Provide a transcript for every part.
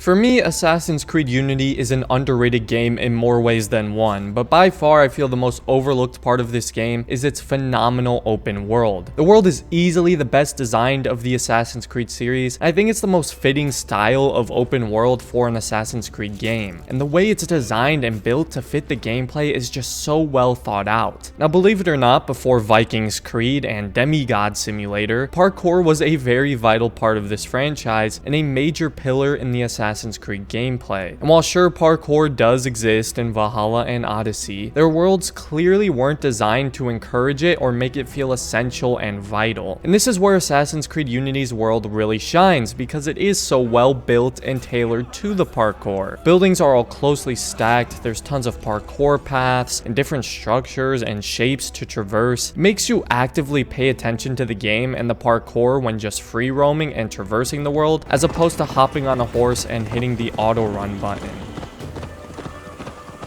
For me, Assassin's Creed Unity is an underrated game in more ways than one, but by far I feel the most overlooked part of this game is its phenomenal open world. The world is easily the best designed of the Assassin's Creed series. I think it's the most fitting style of open world for an Assassin's Creed game, and the way it's designed and built to fit the gameplay is just so well thought out. Now believe it or not, before Vikings Creed and Demigod Simulator, parkour was a very vital part of this franchise and a major pillar in the Assassin's Creed gameplay. And while sure parkour does exist in Valhalla and Odyssey, their worlds clearly weren't designed to encourage it or make it feel essential and vital. And this is where Assassin's Creed Unity's world really shines, because it is so well built and tailored to the parkour. Buildings are all closely stacked, there's tons of parkour paths and different structures and shapes to traverse. It makes you actively pay attention to the game and the parkour when just free roaming and traversing the world, as opposed to hopping on a horse and hitting the auto run button.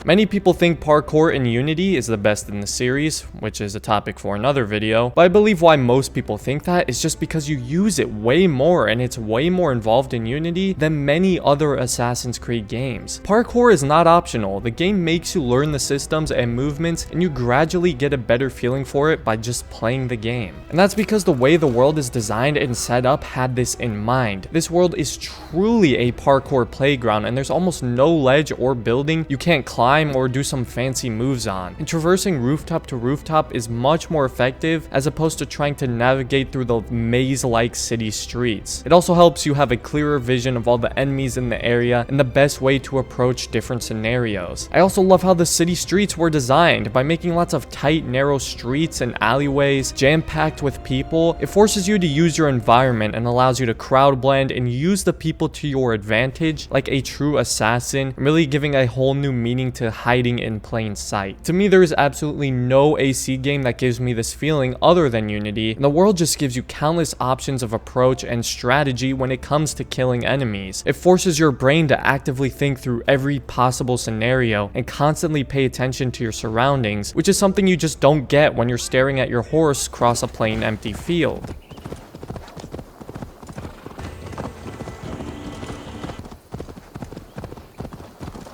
Many people think parkour in Unity is the best in the series, which is a topic for another video, but I believe why most people think that is just because you use it way more and it's way more involved in Unity than many other Assassin's Creed games. Parkour is not optional. The game makes you learn the systems and movements, and you gradually get a better feeling for it by just playing the game. And that's because the way the world is designed and set up had this in mind. This world is truly a parkour playground, and there's almost no ledge or building you can't climb or do some fancy moves on. And traversing rooftop to rooftop is much more effective as opposed to trying to navigate through the maze-like city streets. It also helps you have a clearer vision of all the enemies in the area and the best way to approach different scenarios. I also love how the city streets were designed. By making lots of tight, narrow streets and alleyways jam-packed with people, it forces you to use your environment and allows you to crowd blend and use the people to your advantage like a true assassin, really giving a whole new meaning to hiding in plain sight. To me, there is absolutely no AC game that gives me this feeling other than Unity, and the world just gives you countless options of approach and strategy when it comes to killing enemies. It forces your brain to actively think through every possible scenario and constantly pay attention to your surroundings, which is something you just don't get when you're staring at your horse cross a plain empty field.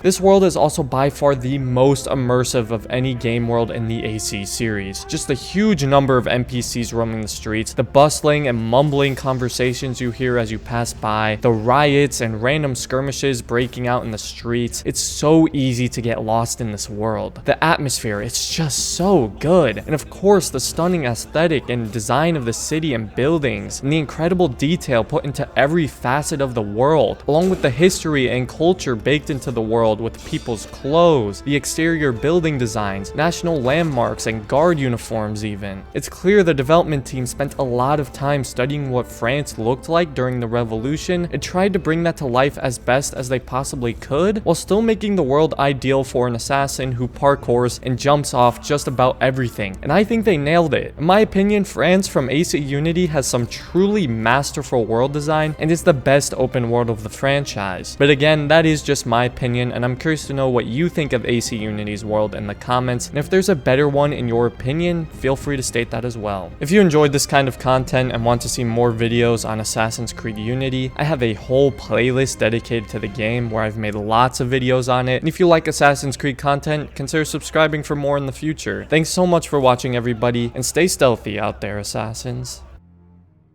This world is also by far the most immersive of any game world in the AC series. Just the huge number of NPCs roaming the streets, the bustling and mumbling conversations you hear as you pass by, the riots and random skirmishes breaking out in the streets. It's so easy to get lost in this world. The atmosphere, it's just so good. And of course, the stunning aesthetic and design of the city and buildings, and the incredible detail put into every facet of the world, along with the history and culture baked into the world with people's clothes, the exterior building designs, national landmarks, and guard uniforms even. It's clear the development team spent a lot of time studying what France looked like during the revolution and tried to bring that to life as best as they possibly could, while still making the world ideal for an assassin who parkours and jumps off just about everything. And I think they nailed it. In my opinion, France from AC Unity has some truly masterful world design and is the best open world of the franchise. But again, that is just my opinion, and I'm curious to know what you think of AC Unity's world in the comments, and if there's a better one in your opinion, feel free to state that as well. If you enjoyed this kind of content and want to see more videos on Assassin's Creed Unity, I have a whole playlist dedicated to the game where I've made lots of videos on it, and if you like Assassin's Creed content, consider subscribing for more in the future. Thanks so much for watching, everybody, and stay stealthy out there, assassins.